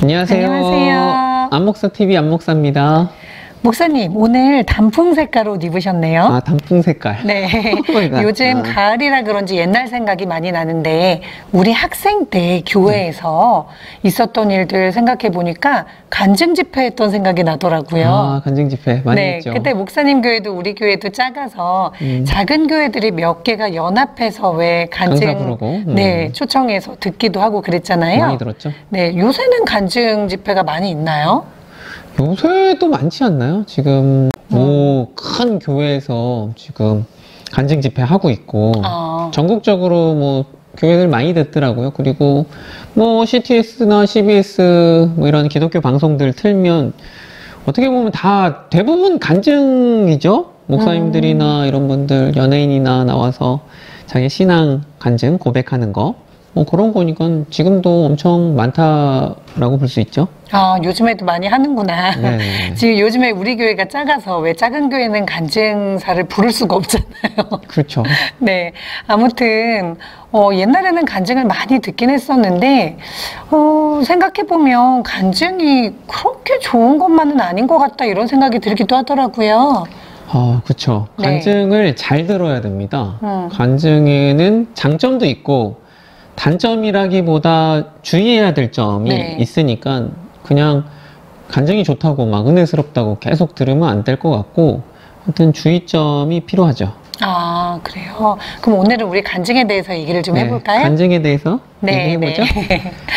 안녕하세요. 안녕하세요. 안목사TV 안목사입니다. 목사님, 오늘 단풍 색깔 옷 입으셨네요. 아, 단풍 색깔. 네. 요즘 가을이라 그런지 옛날 생각이 많이 나는데, 우리 학생 때 교회에서 있었던 일들 생각해 보니까 간증 집회 했던 생각이 나더라고요. 아, 간증 집회 많이 했죠. 그때 목사님 교회도 우리 교회도 작아서 작은 교회들이 몇 개가 연합해서 왜 강사 부르고, 초청해서 듣기도 하고 그랬잖아요. 많이 들었죠. 네, 요새는 간증 집회가 많이 있나요? 요새도 많지 않나요? 지금 뭐 큰 교회에서 지금 간증 집회 하고 있고 전국적으로 뭐 교회들 많이 듣더라고요. 그리고 뭐 CTS나 CBS 뭐 이런 기독교 방송들 틀면 어떻게 보면 다 대부분 간증이죠. 목사님들이나 이런 분들, 연예인이나 나와서 자기 신앙 간증 고백하는 거, 뭐 그런 거니까 지금도 엄청 많다라고 볼 수 있죠. 아, 요즘에도 많이 하는구나. 네. 지금 요즘에 우리 교회가 작아서 왜 작은 교회는 간증사를 부를 수가 없잖아요. 그렇죠. 네. 아무튼, 옛날에는 간증을 많이 듣긴 했었는데, 생각해보면 간증이 그렇게 좋은 것만은 아닌 것 같다 이런 생각이 들기도 하더라고요. 그렇죠. 네. 간증을 잘 들어야 됩니다. 간증에는 장점도 있고 단점이라기보다 주의해야 될 점이 있으니까 그냥 간증이 좋다고 막 은혜스럽다고 계속 들으면 안 될 것 같고, 하여튼 주의점이 필요하죠. 아, 그래요? 그럼 오늘은 우리 간증에 대해서 얘기를 좀 해볼까요? 간증에 대해서 얘기해보죠.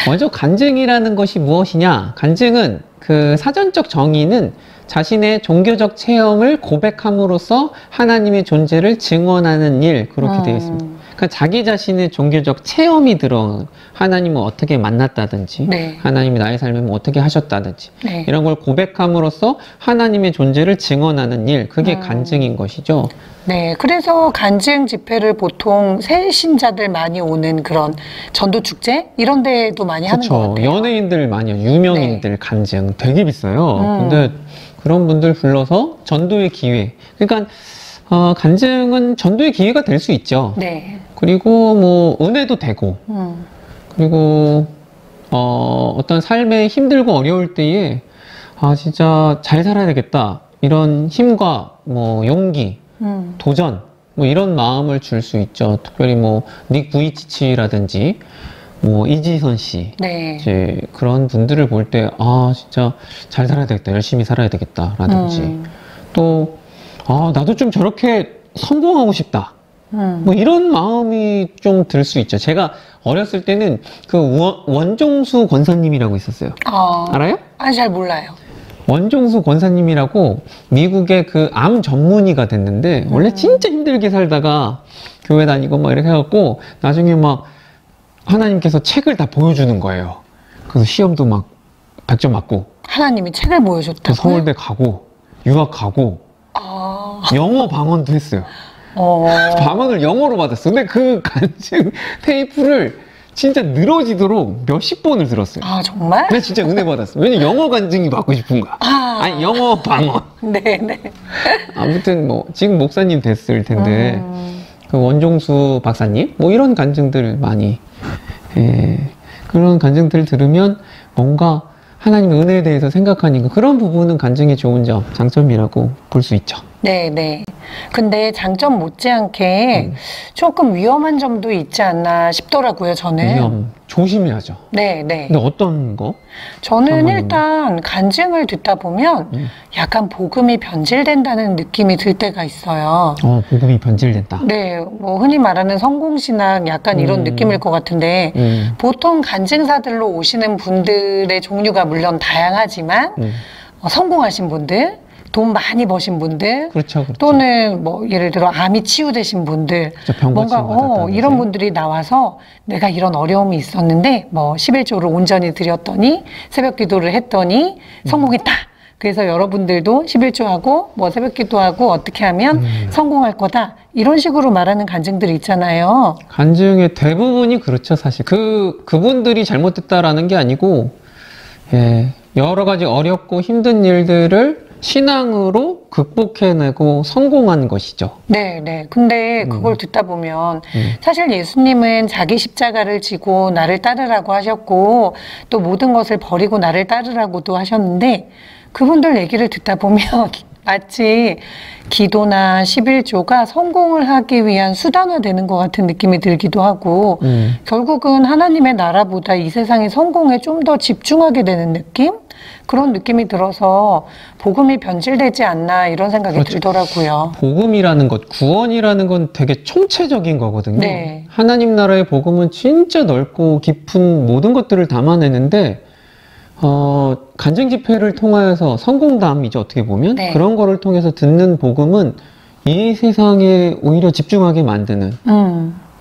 먼저 간증이라는 것이 무엇이냐? 간증은 그 사전적 정의는 자신의 종교적 체험을 고백함으로써 하나님의 존재를 증언하는 일, 그렇게 되어 있습니다. 그러니까 자기 자신의 종교적 체험이 들어 하나님을 어떻게 만났다든지 하나님이 나의 삶에 어떻게 하셨다든지 이런 걸 고백함으로써 하나님의 존재를 증언하는 일, 그게 간증인 것이죠. 네, 그래서 간증 집회를 보통 새 신자들 많이 오는 그런 전도 축제 이런 데도 많이 하는 것 같아요. 연예인들 많이 유명인들 간증 되게 비싸요. 근데 그런 분들 불러서 전도의 기회, 그러니까 간증은 전도의 기회가 될 수 있죠. 네. 그리고 뭐 은혜도 되고, 그리고 어떤 삶에 힘들고 어려울 때에 진짜 잘 살아야 되겠다 이런 힘과 뭐 용기, 도전 뭐 이런 마음을 줄 수 있죠. 특별히 뭐 닉 부이치치라든지 뭐 이지선 씨, 이제 그런 분들을 볼 때 진짜 잘 살아야 되겠다, 열심히 살아야 되겠다라든지 또 나도 좀 저렇게 성공하고 싶다. 뭐 이런 마음이 좀 들 수 있죠. 제가 어렸을 때는 그 원종수 권사님이라고 있었어요. 알아요? 잘 몰라요. 원종수 권사님이라고 미국의 그 암 전문의가 됐는데 원래 진짜 힘들게 살다가 교회 다니고 막 이렇게 해갖고 나중에 막 하나님께서 책을 다 보여주는 거예요. 그래서 시험도 막 100점 맞고. 하나님이 책을 보여줬다고요? 서울대 가고 유학 가고 영어 방언도 했어요. 방언을 영어로 받았어. 근데 그 간증 테이프를 진짜 늘어지도록 몇십 번을 들었어요. 정말? 근데 진짜 은혜 받았어. 왜냐면 영어 간증이 받고 싶은 거야. 아니, 영어 방언. 네네. 아무튼 뭐 지금 목사님 됐을 텐데 그 원종수 박사님 뭐 이런 간증들 많이 그런 간증들을 들으면 뭔가 하나님의 은혜에 대해서 생각하니까 그런 부분은 간증의 좋은 점, 장점이라고 볼 수 있죠. 네네. 근데 장점 못지않게 조금 위험한 점도 있지 않나 싶더라고요, 저는. 조심해야죠. 네네. 근데 어떤 거? 저는 일단 간증을 듣다 보면 약간 복음이 변질된다는 느낌이 들 때가 있어요. 복음이 변질된다. 네, 뭐 흔히 말하는 성공신앙 약간 이런 느낌일 것 같은데 보통 간증사들로 오시는 분들의 종류가 물론 다양하지만 성공하신 분들, 돈 많이 버신 분들, 그렇죠. 또는 뭐 예를 들어 암이 치유되신 분들, 뭔가 이런 분들이 나와서 내가 이런 어려움이 있었는데 뭐 11조를 온전히 드렸더니 새벽 기도를 했더니 성공했다. 그래서 여러분들도 11조하고 뭐 새벽 기도하고 어떻게 하면 성공할 거다. 이런 식으로 말하는 간증들이 있잖아요. 간증의 대부분이 그렇죠, 사실. 그분들이 잘못됐다라는 게 아니고, 여러 가지 어렵고 힘든 일들을 신앙으로 극복해내고 성공한 것이죠. 네, 네. 근데 그걸 듣다 보면 사실 예수님은 자기 십자가를 지고 나를 따르라고 하셨고 또 모든 것을 버리고 나를 따르라고도 하셨는데 그분들 얘기를 듣다 보면 마치 기도나 11조가 성공을 하기 위한 수단화 되는 것 같은 느낌이 들기도 하고 결국은 하나님의 나라보다 이 세상의 성공에 좀 더 집중하게 되는 느낌? 그런 느낌이 들어서 복음이 변질되지 않나 이런 생각이 그렇죠. 들더라고요. 복음이라는 것, 구원이라는 건 되게 총체적인 거거든요. 네. 하나님 나라의 복음은 진짜 넓고 깊은 모든 것들을 담아내는데 간증 집회를 통하여서 성공담이죠, 어떻게 보면. 네. 그런 거를 통해서 듣는 복음은 이 세상에 오히려 집중하게 만드는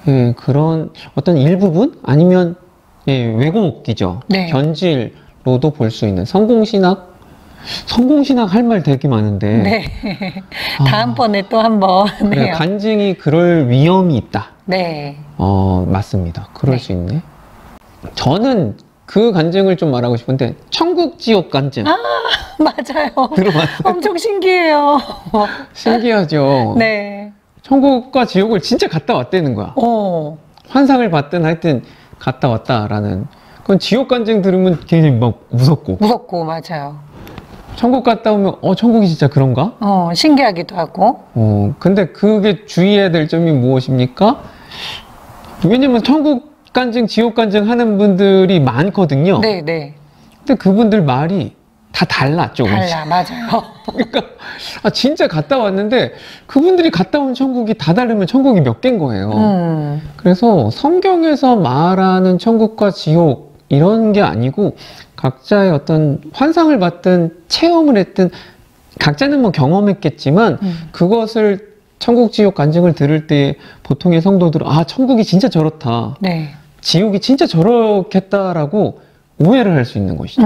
예, 그런 어떤 일부분 아니면 예, 왜곡이죠. 네. 변질로도 볼 수 있는 성공신학 할 말 되게 많은데 네. 다음번에 또 한번 그래, 해요. 간증이 그럴 위험이 있다. 네. 맞습니다. 그럴 네. 수 있네. 저는 그 간증을 좀 말하고 싶은데 천국 지옥 간증 맞아요. 들어봤어요? 엄청 신기해요. 신기하죠. 네. 천국과 지옥을 진짜 갔다 왔다는 거야. 환상을 봤든 하여튼 갔다 왔다라는. 그건 지옥 간증 들으면 굉장히 막 무섭고. 무섭고, 맞아요. 천국 갔다 오면 천국이 진짜 그런가? 신기하기도 하고. 근데 그게 주의해야 될 점이 무엇입니까? 왜냐면 천국 간증, 지옥 간증 하는 분들이 많거든요. 네, 네. 근데 그분들 말이 다 달라, 조금씩. 달라, 맞아요. 그러니까 진짜 갔다 왔는데 그분들이 갔다 온 천국이 다 다르면 천국이 몇 개인 거예요. 그래서 성경에서 말하는 천국과 지옥 이런 게 아니고 각자의 어떤 환상을 봤든 체험을 했든 각자는 뭐 경험했겠지만 그것을 천국 지옥 간증을 들을 때 보통의 성도들은 천국이 진짜 저렇다. 네. 지옥이 진짜 저렇겠다라고 오해를 할 수 있는 것이죠.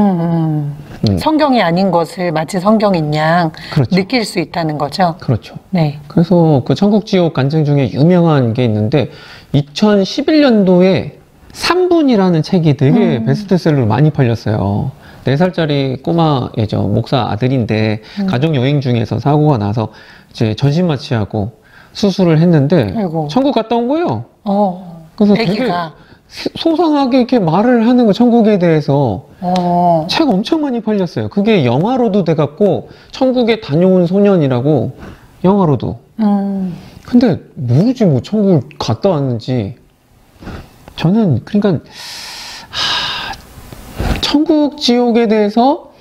성경이 아닌 것을 마치 성경인 양 그렇죠. 느낄 수 있다는 거죠. 그렇죠. 네. 그래서 그 천국 지옥 간증 중에 유명한 게 있는데 2011년도에 3분이라는 책이 되게 베스트셀러로 많이 팔렸어요. 4살짜리 꼬마애죠. 목사 아들인데 가족 여행 중에서 사고가 나서 이제 전신마취하고 수술을 했는데 아이고. 천국 갔다 온 거예요. 그래서 되게 애기가. 소상하게 이렇게 말을 하는 거 천국에 대해서 책 엄청 많이 팔렸어요. 그게 영화로도 돼갖고 천국에 다녀온 소년이라고 영화로도. 근데 모르지 뭐 천국 갔다 왔는지. 저는 그러니까 천국 지옥에 대해서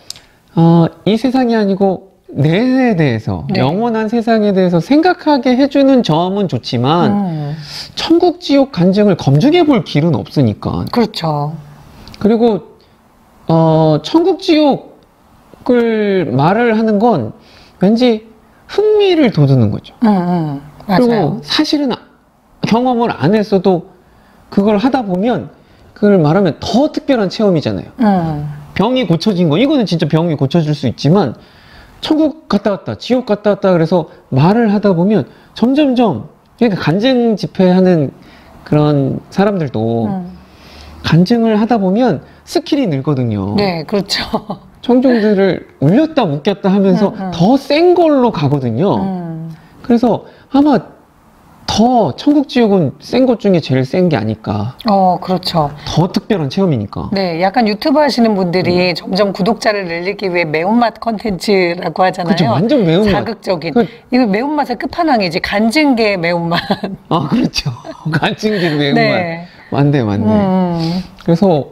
이 세상이 아니고 내에 대해서 네. 영원한 세상에 대해서 생각하게 해주는 점은 좋지만 천국 지옥 간증을 검증해 볼 길은 없으니까. 그렇죠. 그리고 천국 지옥을 말을 하는 건 왠지 흥미를 돋우는 거죠. 맞아요. 그리고 사실은 경험을 안 했어도 그걸 하다 보면 그걸 말하면 더 특별한 체험이잖아요. 병이 고쳐진 거 이거는 진짜 병이 고쳐질 수 있지만 천국 갔다 왔다 지옥 갔다 왔다 그래서 말을 하다 보면 점점점 그러니까 간증 집회하는 그런 사람들도 간증을 하다 보면 스킬이 늘거든요. 네, 그렇죠. 청중들을 울렸다 웃겼다 하면서 더 센 걸로 가거든요. 그래서 아마 더 천국 지옥은 센 것 중에 제일 센 게 아닐까. 그렇죠. 더 특별한 체험이니까. 네, 약간 유튜브 하시는 분들이 점점 구독자를 늘리기 위해 매운맛 컨텐츠라고 하잖아요. 그렇죠. 완전 매운맛. 자극적인. 이거 매운맛의 끝판왕이지. 간증계 매운맛. 그렇죠. 간증계 매운맛. 네. 맞네. 그래서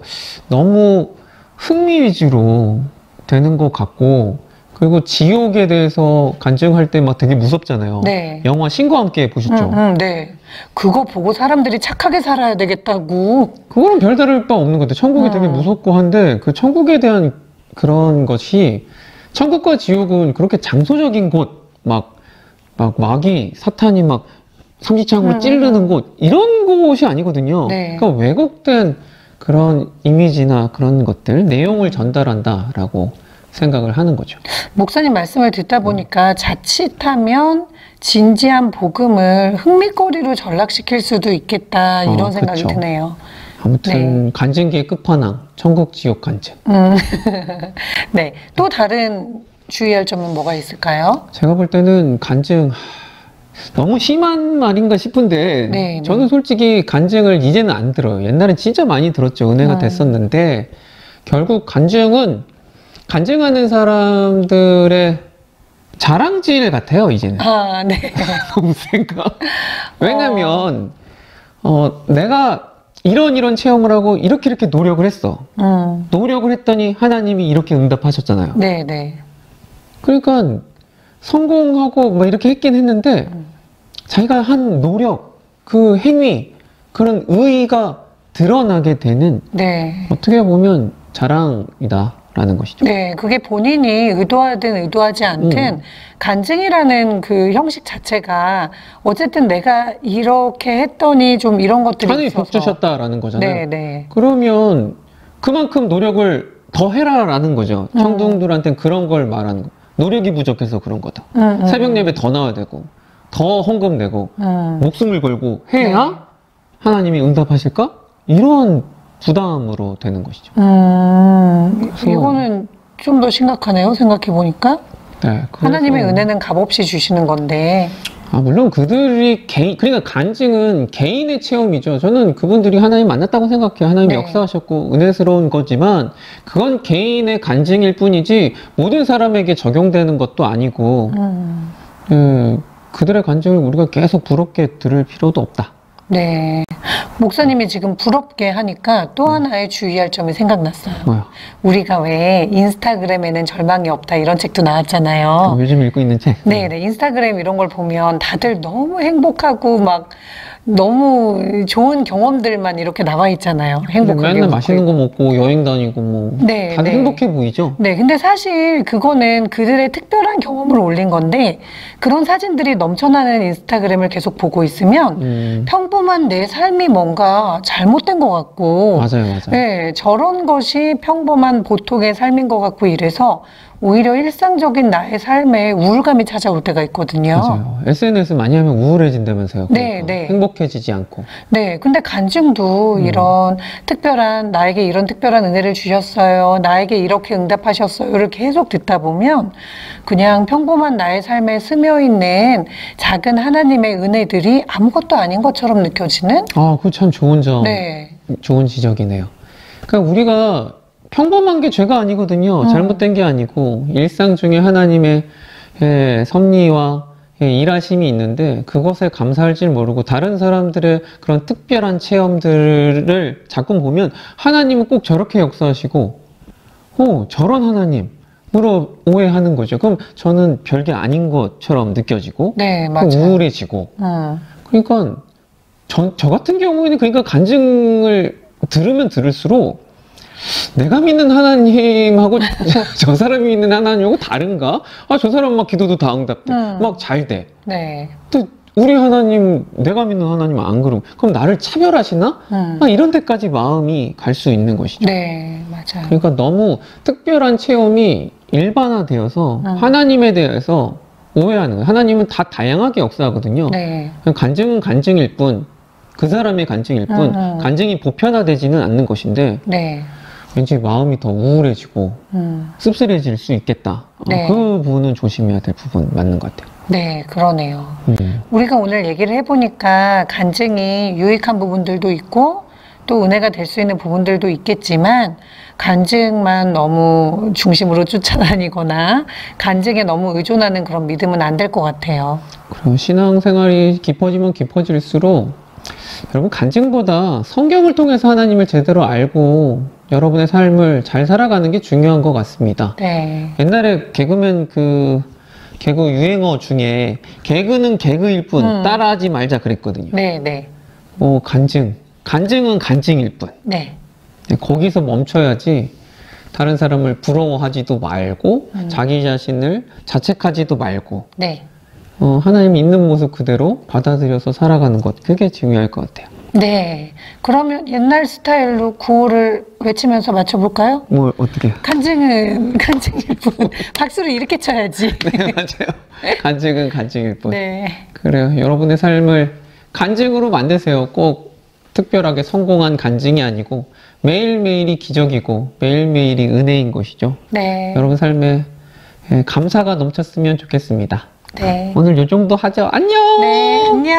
너무 흥미 위주로 되는 것 같고, 그리고 지옥에 대해서 간증할 때 막 되게 무섭잖아요. 네. 영화 신과 함께 보셨죠? 네. 그거 보고 사람들이 착하게 살아야 되겠다고. 그거랑 별다를 바 없는 것 같아요. 천국이 되게 무섭고 한데, 그 천국에 대한 그런 것이, 천국과 지옥은 그렇게 장소적인 곳, 막 마귀, 사탄이 막 삼지창으로 찌르는 곳, 이런 곳이 아니거든요. 네. 그러니까 왜곡된 그런 이미지나 그런 것들, 내용을 전달한다라고 생각을 하는 거죠. 목사님 말씀을 듣다 보니까 자칫하면 진지한 복음을 흥미거리로 전락시킬 수도 있겠다 이런 생각이 그쵸. 드네요. 아무튼 간증계의 끝판왕, 천국 지옥 간증. 네, 또 다른 주의할 점은 뭐가 있을까요? 제가 볼 때는 간증, 너무 심한 말인가 싶은데, 네, 저는 솔직히 간증을 이제는 안 들어요. 옛날엔 진짜 많이 들었죠. 은혜가 됐었는데, 결국 간증은 간증하는 사람들의 자랑질 같아요, 이제는. 아, 네. 너무 생각. 왜냐면, 내가 이런 체험을 하고 이렇게 노력을 했어. 노력을 했더니 하나님이 이렇게 응답하셨잖아요. 네, 네. 그러니까 성공하고 뭐 이렇게 했긴 했는데 자기가 한 노력, 그 행위, 그런 의의가 드러나게 되는 네. 어떻게 보면 자랑이다라는 것이죠. 네, 그게 본인이 의도하든 의도하지 않든 간증이라는 그 형식 자체가 어쨌든 내가 이렇게 했더니 좀 이런 것들이 하나님이 있어서 복 주셨다라는 거잖아요. 네, 네. 그러면 그만큼 노력을 더 해라라는 거죠. 청중들한테는 그런 걸 말하는 거. 노력이 부족해서 그런 거다. 새벽 예배 더 나와야 되고, 더 헌금 내고, 목숨을 걸고 해야 네. 하나님이 응답하실까? 이런 부담으로 되는 것이죠. 이거는 좀 더 심각하네요. 생각해 보니까 네, 그래서- 하나님의 은혜는 값없이 주시는 건데. 물론 그들이 그러니까 간증은 개인의 체험이죠. 저는 그분들이 하나님 만났다고 생각해요. 하나님이 네. 역사하셨고 은혜스러운 거지만 그건 개인의 간증일 뿐이지 모든 사람에게 적용되는 것도 아니고 그들의 간증을 우리가 계속 부럽게 들을 필요도 없다. 네. 목사님이 지금 부럽게 하니까 또 하나의 주의할 점이 생각났어요. 뭐야? 우리가 왜 인스타그램에는 절망이 없다 이런 책도 나왔잖아요. 요즘 읽고 있는 책. 네네. 인스타그램 이런 걸 보면 다들 너무 행복하고 막 너무 좋은 경험들만 이렇게 나와 있잖아요. 행복하게. 맨날 웃고 맛있는 거 먹고 여행 다니고 뭐 네, 다들 네. 행복해 보이죠? 네, 근데 사실 그거는 그들의 특별한 경험을 올린 건데 그런 사진들이 넘쳐나는 인스타그램을 계속 보고 있으면 평범한 내 삶이 뭔가 잘못된 것 같고 맞아요. 네, 저런 것이 평범한 보통의 삶인 것 같고 이래서 오히려 일상적인 나의 삶에 우울감이 찾아올 때가 있거든요. 맞아요. SNS 많이 하면 우울해진다면서요. 네, 그러니까. 네. 행복해지지 않고. 네, 근데 간증도 이런 특별한, 나에게 이런 특별한 은혜를 주셨어요. 나에게 이렇게 응답하셨어요를 계속 듣다 보면 그냥 평범한 나의 삶에 스며있는 작은 하나님의 은혜들이 아무것도 아닌 것처럼 느껴지는? 그거 참 좋은 네. 좋은 지적이네요. 그러니까 우리가 평범한 게 죄가 아니거든요. 잘못된 게 아니고 일상 중에 하나님의 섭리와 일하심이 있는데 그것에 감사할 줄 모르고 다른 사람들의 그런 특별한 체험들을 자꾸 보면 하나님은 꼭 저렇게 역사하시고 저런 하나님으로 오해하는 거죠. 그럼 저는 별게 아닌 것처럼 느껴지고 네, 맞아요. 우울해지고 그러니까 저 같은 경우에는 그러니까 간증을 들으면 들을수록 내가 믿는 하나님하고 저 사람이 믿는 하나님하고 다른가? 저 사람 막 기도도 다 응답돼. 막 잘 돼. 네. 또 우리 하나님, 내가 믿는 하나님 안 그러고 그럼 나를 차별하시나? 이런 데까지 마음이 갈 수 있는 것이죠. 네, 맞아요. 그러니까 너무 특별한 체험이 일반화되어서 하나님에 대해서 오해하는 거예요. 하나님은 다 다양하게 역사하거든요. 네. 간증은 간증일 뿐, 그 사람의 간증일 뿐, 간증이 보편화되지는 않는 것인데 네. 왠지 마음이 더 우울해지고 씁쓸해질 수 있겠다. 네. 그 부분은 조심해야 될 부분 맞는 것 같아요. 네, 그러네요. 우리가 오늘 얘기를 해보니까 간증이 유익한 부분들도 있고 또 은혜가 될 수 있는 부분들도 있겠지만 간증만 너무 중심으로 쫓아다니거나 간증에 너무 의존하는 그런 믿음은 안 될 것 같아요. 그리고 신앙생활이 깊어지면 깊어질수록 여러분 간증보다 성경을 통해서 하나님을 제대로 알고 여러분의 삶을 잘 살아가는 게 중요한 것 같습니다. 네. 옛날에 개그맨 개그 유행어 중에 개그는 개그일 뿐 따라하지 말자 그랬거든요. 네, 네. 간증은 간증일 뿐. 네. 거기서 멈춰야지 다른 사람을 부러워하지도 말고 자기 자신을 자책하지도 말고 네. 하나님 있는 모습 그대로 받아들여서 살아가는 것 그게 중요할 것 같아요. 네. 그러면 옛날 스타일로 구호를 외치면서 맞춰볼까요? 뭘 어떻게? 간증은 간증일 뿐. 박수를 이렇게 쳐야지. 네 맞아요. 간증은 간증일 뿐. 네. 그래요. 여러분의 삶을 간증으로 만드세요. 꼭 특별하게 성공한 간증이 아니고 매일매일이 기적이고 매일매일이 은혜인 것이죠. 네. 여러분 삶에 감사가 넘쳤으면 좋겠습니다. 네. 오늘 요 정도 하죠. 안녕! 네, 안녕!